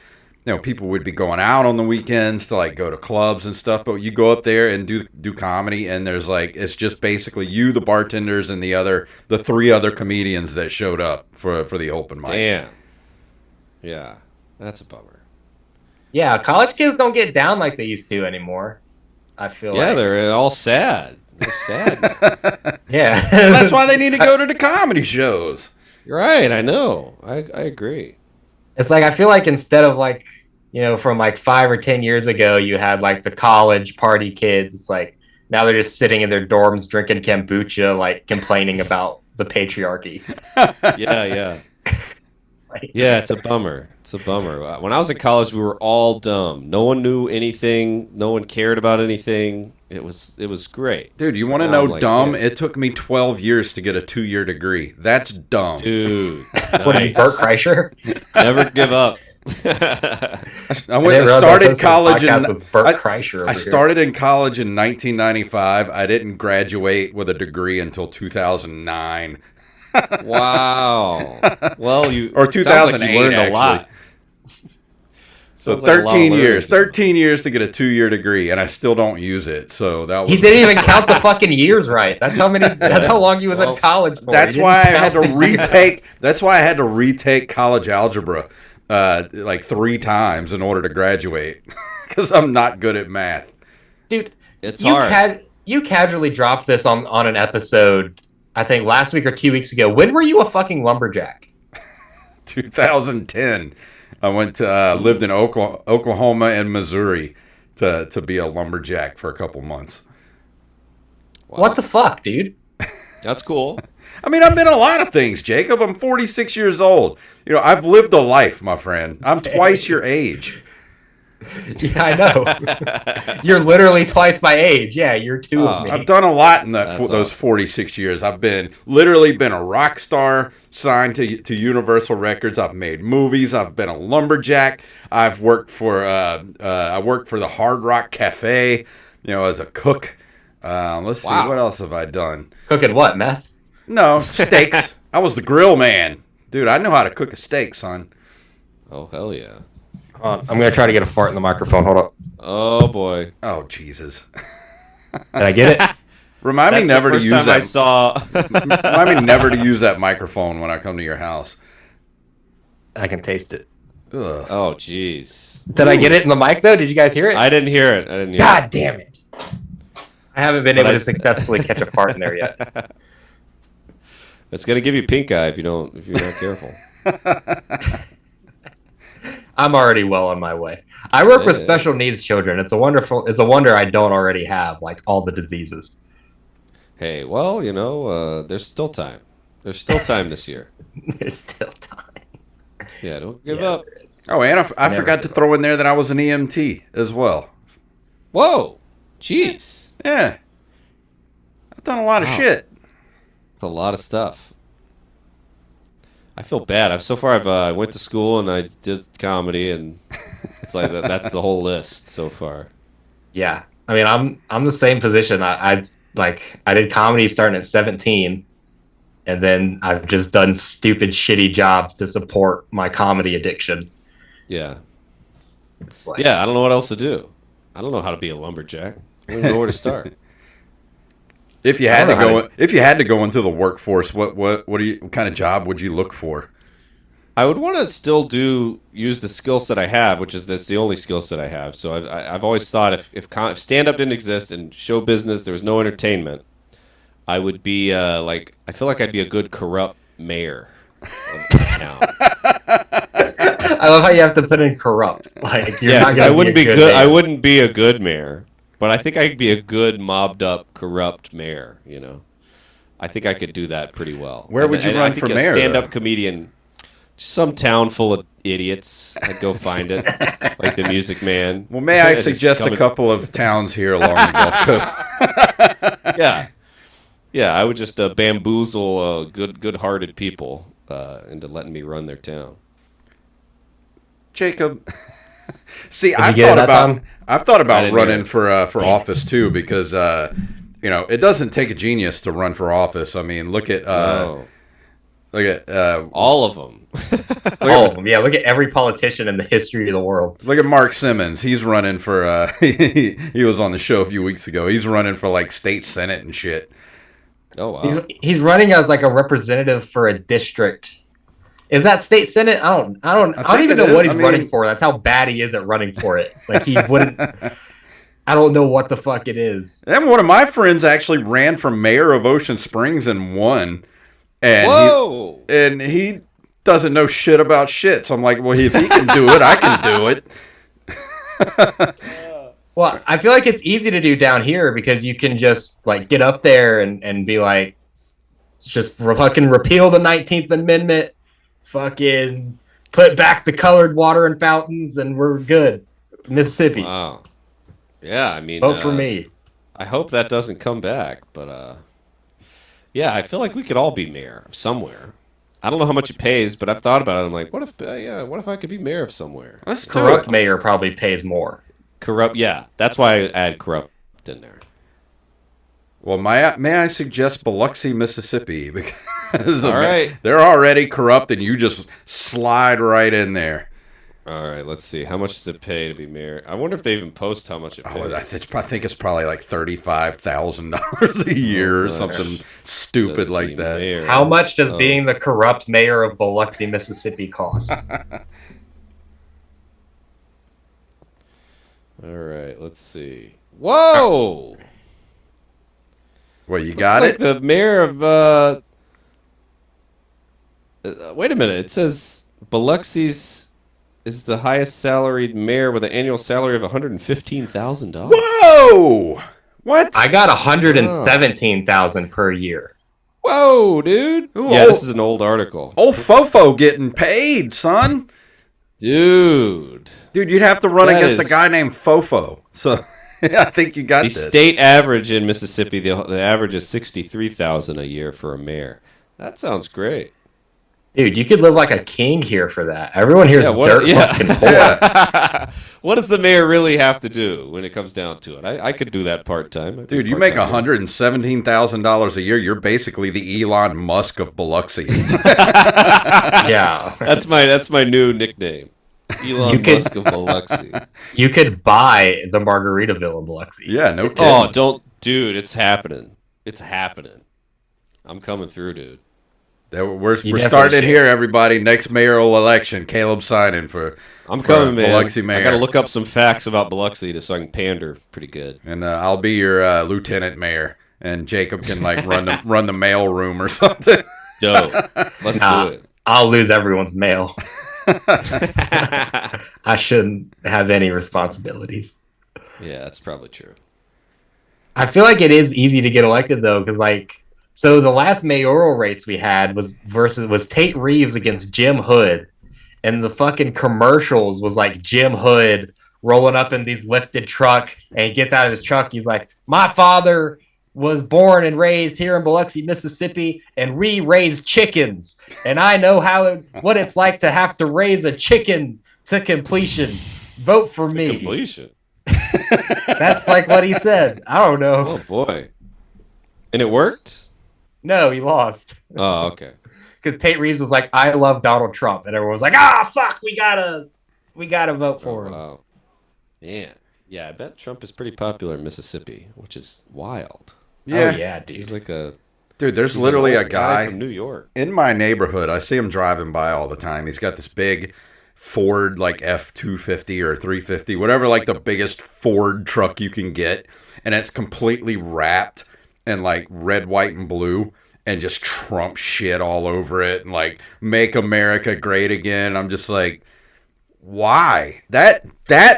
people would be going out on the weekends to like go to clubs and stuff, but you go up there and do comedy, and there's like it's just basically you, the bartenders, and the 3 other comedians that showed up for the open mic. Damn. Yeah. That's a bummer. Yeah, college kids don't get down like they used to anymore. I feel like. Yeah, they're all sad. They're sad. Yeah. That's why they need to go to the comedy shows. You're right, I know. I agree. It's like I feel like instead of like, from like 5 or 10 years ago, you had like the college party kids. It's like now they're just sitting in their dorms drinking kombucha, like complaining about the patriarchy. Yeah. Yeah, it's a bummer. It's a bummer. When I was in college, we were all dumb. No one knew anything. No one cared about anything. It was great. Dude, you want to know dumb? Yeah. It took me 12 years to get a 2-year degree. That's dumb. Dude. Nice. What are you, Bert Kreischer? Never give up. I started college I started in college in 1995. I didn't graduate with a degree until 2009. Wow. Well, you or 2008 like you learned a lot. So 13 years. 13 years to get a 2-year degree, and I still don't use it. So that was... He didn't even count the fucking years right. That's how long he was in college for. That's why I had to retake. That's why I had to retake college algebra like 3 times in order to graduate because I'm not good at math. Dude, it's hard. You casually dropped this on an episode, I think last week or 2 weeks ago. When were you a fucking lumberjack? 2010. I went to lived in Oklahoma and Missouri to be a lumberjack for a couple months. Wow. What the fuck, dude? That's cool. I mean, I've been a lot of things, Jacob. I'm 46 years old. You know, I've lived a life, my friend. I'm twice your age. Yeah, I know. You're literally twice my age. Yeah, you're 2 of me. I've done a lot in those 46 years. I've literally been a rock star, signed to Universal Records. I've made movies. I've been a lumberjack. I've worked for the Hard Rock Cafe, as a cook. Let's see, what else have I done? Cooking what, meth? No, steaks. I was the grill man. Dude, I know how to cook a steak, son. Oh, hell yeah. I'm going to try to get a fart in the microphone. Hold up. Oh, boy. Oh, Jesus. Did I get it? Remind me never to use that. I saw. Remind me never to use that microphone when I come to your house. I can taste it. Ugh. Oh, jeez. Did I get it in the mic, though? Did you guys hear it? I didn't hear it. God damn it. I haven't been able to successfully catch a fart in there yet. It's going to give you pink eye if you're not careful. I'm already well on my way. I work with special needs children. It's a wonder I don't already have like all the diseases. Hey, well, there's still time. There's still time this year. There's still time. Yeah, don't give up. Oh, and I forgot to throw in there that I was an EMT as well. Whoa. Jeez. Yeah. I've done a lot of shit. It's a lot of stuff. I feel bad. I went to school and I did comedy, and it's like that's the whole list so far. Yeah, I mean, I'm the same position. I did comedy starting at 17, and then I've just done stupid, shitty jobs to support my comedy addiction. Yeah. It's like, I don't know what else to do. I don't know how to be a lumberjack. I don't even know where to start. If you had to go into the workforce, what kind of job would you look for? I would want to still use the skill set I have, that's the only skill set I have. So I've always thought if stand-up didn't exist and show business, there was no entertainment, I would be I feel like I'd be a good corrupt mayor of the town. I love how you have to put in corrupt. Like I wouldn't be good. I wouldn't be a good mayor. But I think I could be a good, mobbed-up, corrupt mayor, I think I could do that pretty well. Where would you run for mayor? A stand-up comedian, some town full of idiots. I'd go find it, like the Music Man. Well, may I suggest a couple of towns here along the Gulf Coast? Yeah, I would just bamboozle good-hearted people into letting me run their town. Jacob, see, I've thought about running for office too, because it doesn't take a genius to run for office. I mean, look at all of them. Look at every politician in the history of the world. Look at Mark Simmons. He's running for. He was on the show a few weeks ago. He's running for like state senate and shit. Oh wow. He's running as like a representative for a district. Is that state senate? I don't even know what he's running for. That's how bad he is at running for it. Like he wouldn't. I don't know what the fuck it is. And one of my friends actually ran for mayor of Ocean Springs and won. And he doesn't know shit about shit. So I'm like, well, if he can do it, I can do it. Well, I feel like it's easy to do down here because you can just like get up there and be like, just fucking repeal the 19th Amendment. fucking put back the colored water and fountains, and we're good. Mississippi. Wow. Yeah, I mean, vote for me. I hope that doesn't come back, but yeah, I feel like we could all be mayor of somewhere. I don't know how much it pays, but I've thought about it. I'm like, what if I could be mayor of somewhere? Corrupt mayor probably pays more. Corrupt, yeah. That's why I add corrupt in there. Well, may I suggest Biloxi, Mississippi? Because all right. They're already corrupt, and you just slide right in there. All right, let's see. How much does it pay to be mayor? I wonder if they even post how much it pays. I think it's probably like $35,000 a year or something stupid like that. Mayor. How much does being the corrupt mayor of Biloxi, Mississippi cost? All right, let's see. Whoa! Well, you got Looks it? like the mayor of... wait a minute. It says Biloxi's is the highest salaried mayor with an annual salary of $115,000. Whoa! What? I got $117,000 per year. Whoa, dude! Ooh, yeah, this is an old article. Old Fofo getting paid, son. Dude, you'd have to run against a guy named Fofo. So I think you got the this. state average in Mississippi. The average is $63,000 a year for a mayor. That sounds great. Dude, you could live like a king here for that. Everyone here's fucking poor. What does the mayor really have to do when it comes down to it? I could do that part-time. Dude, you make $117,000 a year. You're basically the Elon Musk of Biloxi. Yeah. That's my new nickname. Elon Musk of Biloxi. You could buy the Margaritaville in Biloxi. Yeah, no kidding. Oh, dude, it's happening. It's happening. I'm coming through, dude. We're starting it here, everybody. Next mayoral election, Caleb Synan for coming, man. Biloxi mayor. I got to look up some facts about Biloxi so I can pander pretty good. And I'll be your lieutenant mayor, and Jacob can run the mail room or something. Dope. Let's do it. I'll lose everyone's mail. I shouldn't have any responsibilities. Yeah, that's probably true. I feel like it is easy to get elected though, because so the last mayoral race we had was Tate Reeves against Jim Hood, and the fucking commercials was like Jim Hood rolling up in these lifted truck, and he gets out of his truck. He's like, "My father was born and raised here in Biloxi, Mississippi, and we raise chickens, and I know what it's like to have to raise a chicken to completion. Vote for me." Completion. That's like what he said. I don't know. Oh boy. And it worked? No, he lost. Oh, okay. Because Tate Reeves was like, "I love Donald Trump," and everyone was like, fuck, we gotta vote for him." Wow. Man. Yeah, I bet Trump is pretty popular in Mississippi, which is wild. Yeah. Oh yeah, dude. He's like there's literally a guy from New York in my neighborhood. I see him driving by all the time. He's got this big Ford like F-250 or 350, whatever, like the biggest Ford truck you can get, and it's completely wrapped in like red, white, and blue, and just Trump shit all over it, and like "Make America Great Again." I'm just like, why? That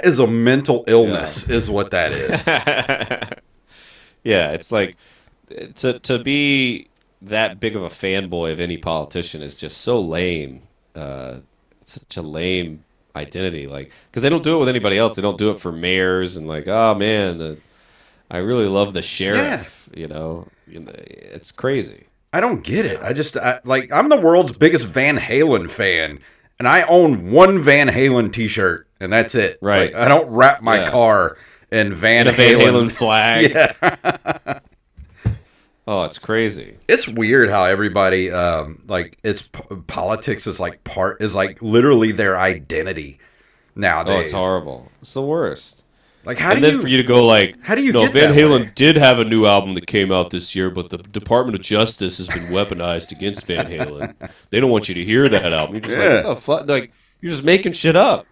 is a mental illness, is what that is. Yeah, it's like to be that big of a fanboy of any politician is just so lame. It's such a lame identity, like, because they don't do it with anybody else. They don't do it for mayors and like, oh man, I really love the sheriff. Yeah. It's crazy. I don't get it. I'm the world's biggest Van Halen fan, and I own one Van Halen T-shirt, and that's it. Right. Like, I don't wrap my car in Van Halen flag. Yeah. Oh, it's crazy. It's weird how everybody politics is like literally their identity nowadays. Oh, it's horrible. It's the worst. Like, for you to go like, how do you get Van Halen did have a new album that came out this year, but the Department of Justice has been weaponized against Van Halen. They don't want you to hear that album. You're just like, what the fuck? Like, you're just making shit up.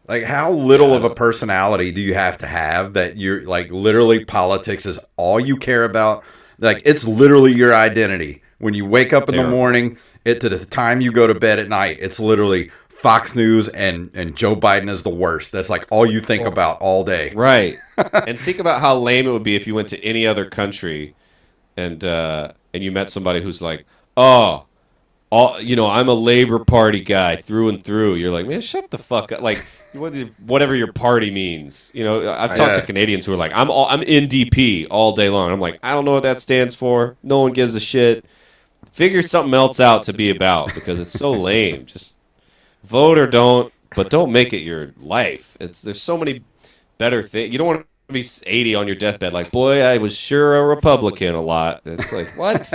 Like, how little of a personality do you have to have that you're like, literally politics is all you care about? Like, it's literally your identity. When you wake up in the morning, to the time you go to bed at night, it's literally Fox News and Joe Biden is the worst. That's like all you think about all day. Right. And think about how lame it would be if you went to any other country and you met somebody who's like, "Oh, I'm a Labor Party guy through and through. You're like, man, shut the fuck up. Like, whatever your party means. I've talked to Canadians who are like, I'm NDP all day long. I'm like, I don't know what that stands for. No one gives a shit. Figure something else out to be about because it's so lame. Just vote or don't, but don't make it your life. There's so many better things. You don't want to be 80 on your deathbed like, boy, I was sure a Republican a lot. It's like, what?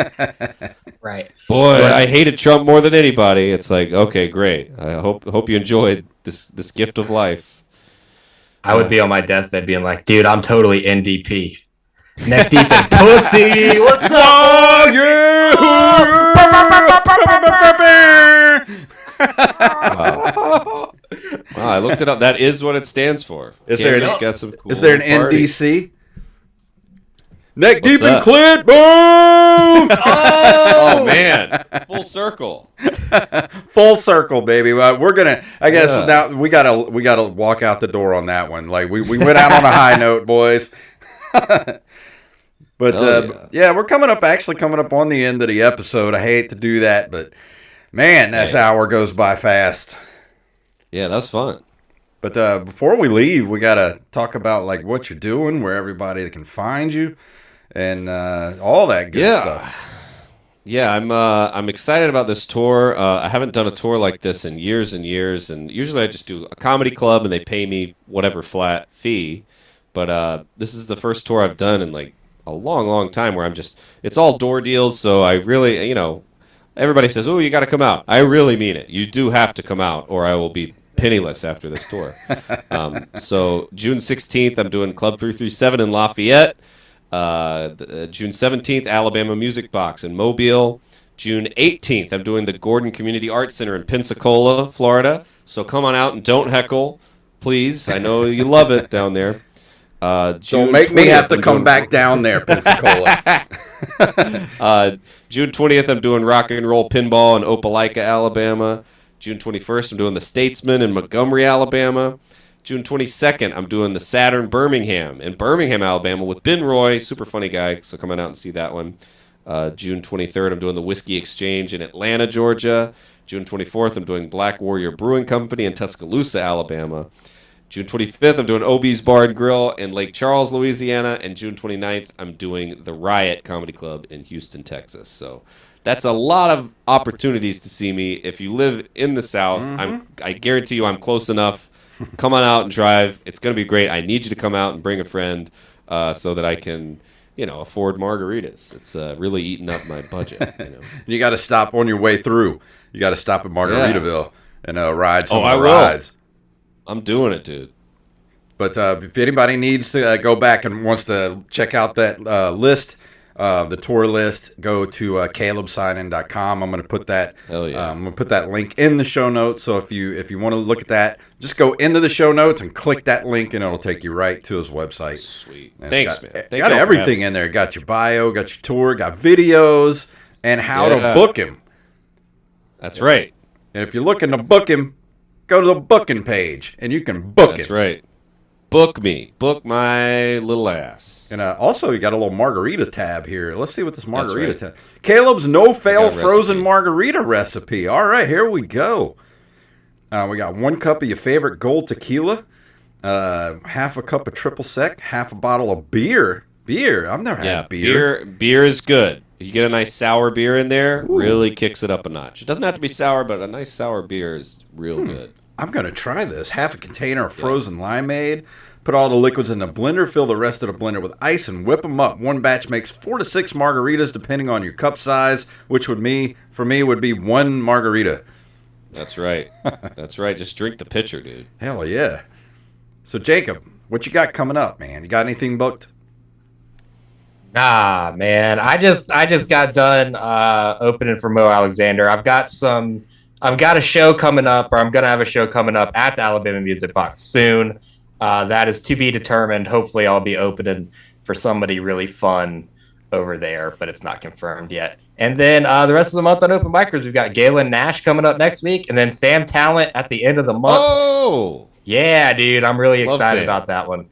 Right. Boy, I hated Trump more than anybody. It's like, okay, great. I hope you enjoyed this gift of life. I would be on my deathbed being like, dude, I'm totally NDP. Neck deep in pussy. What's up? Oh, yeah! Wow, I looked it up. That is what it stands for. Is there an parties. NDC? Neck What's deep in that? clit. Boom! Oh man, full circle. Full circle, baby. We're gonna. I guess now we gotta walk out the door on that one. Like we went out on a high note, boys. But we're coming up on the end of the episode. I hate to do that, but man, this hour goes by fast. Yeah, that's fun. But before we leave, we gotta talk about like what you're doing, where everybody can find you, and all that good stuff. Yeah, I'm excited about this tour. I haven't done a tour like this in years and years, and usually I just do a comedy club and they pay me whatever flat fee. But this is the first tour I've done in like a long, long time where it's all door deals. So I really, everybody says, oh, you got to come out. I really mean it. You do have to come out or I will be penniless after this tour. So June 16th, I'm doing Club 337 in Lafayette. June 17th, Alabama Music Box in Mobile. June 18th, I'm doing the Gordon Community Arts Center in Pensacola, Florida. So come on out and don't heckle, please. I know you love it down there. Don't make me have to come back down there, Pensacola. June 20th, I'm doing Rock and Roll Pinball in Opelika, Alabama. June 21st, I'm doing the Statesman in Montgomery, Alabama. June 22nd, I'm doing the Saturn Birmingham in Birmingham, Alabama with Ben Roy, super funny guy, so come on out and see that one. June 23rd, I'm doing the Whiskey Exchange in Atlanta, Georgia. June 24th, I'm doing Black Warrior Brewing Company in Tuscaloosa, Alabama. June 25th, I'm doing Obie's Bar and Grill in Lake Charles, Louisiana. And June 29th, I'm doing the Riot Comedy Club in Houston, Texas. So that's a lot of opportunities to see me. If you live in the South, I guarantee you I'm close enough. Come on out and drive. It's going to be great. I need you to come out and bring a friend so that I can, afford margaritas. It's really eating up my budget. You got to stop on your way through. You got to stop at Margaritaville and ride some of the will. rides. I'm doing it, dude. But if anybody needs to go back and wants to check out that list, the tour list, go to calebsynan.com. I'm going to put that. Hell yeah. I'm going to put that link in the show notes. So if you want to look at that, just go into the show notes and click that link, and it'll take you right to his website. Sweet. And Thanks, man. Got everything in there. Got your bio, got your tour, got videos, and how to book him. That's right. And if you're looking to book him, go to the booking page, and you can book it. That's right. Book me. Book my little ass. And also, you got a little margarita tab here. Let's see what this margarita tab. Caleb's no-fail frozen margarita recipe. All right, here we go. We got 1 cup of your favorite gold tequila, half a cup of triple sec, half a bottle of beer. I've never had beer. Beer is good. You get a nice sour beer in there, really kicks it up a notch. It doesn't have to be sour, but a nice sour beer is real good. I'm going to try this. Half a container of frozen limeade. Put all the liquids in the blender. Fill the rest of the blender with ice and whip them up. One batch makes 4 to 6 margaritas, depending on your cup size, which for me would be 1 margarita. That's right. That's right. Just drink the pitcher, dude. Hell yeah. So, Jacob, what you got coming up, man? You got anything booked? Nah, man. I just got done opening for Mo Alexander. I've got a show coming up, or I'm gonna have a show coming up at the Alabama Music Box soon. That is to be determined. Hopefully, I'll be opening for somebody really fun over there, but it's not confirmed yet. And then the rest of the month on Open Micers, we've got Galen Nash coming up next week, and then Sam Talent at the end of the month. Oh, yeah, dude, I'm really excited about that one.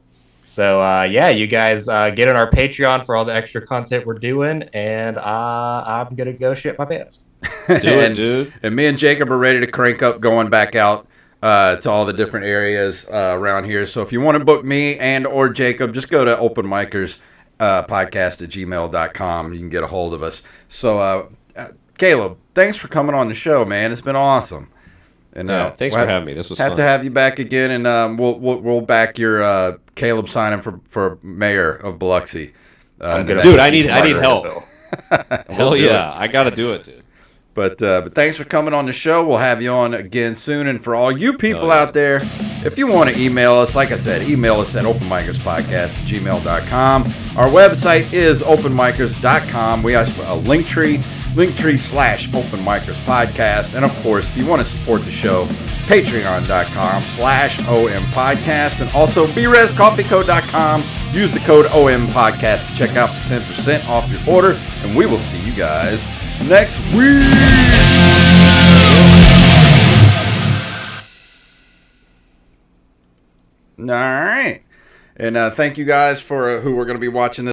So yeah, you guys get on our Patreon for all the extra content we're doing, and I'm gonna go shit my pants. Do it, dude. And me and Jacob are ready to crank up, going back out to all the different areas around here. So if you want to book me and or Jacob, just go to OpenMicersPodcast at gmail.com. You can get a hold of us. So Caleb, thanks for coming on the show, man. It's been awesome. And thanks for having me. This was fun. Have to have you back again, and we'll back your Caleb Synan for mayor of Biloxi. Dude, I need help. Hell yeah, I gotta do it, dude. But thanks for coming on the show. We'll have you on again soon. And for all you people out there, if you want to email us, like I said, email us at openmicerspodcast@gmail.com. Our website is openmicers.com. We have a Linktree/OpenMicersPodcast. And of course, if you want to support the show, patreon.com/OMPodcast. And also BResCoffeeCo.com. Use the code OMPodcast to check out for 10% off your order. And we will see you guys next week. All right. And thank you guys for who are going to be watching this.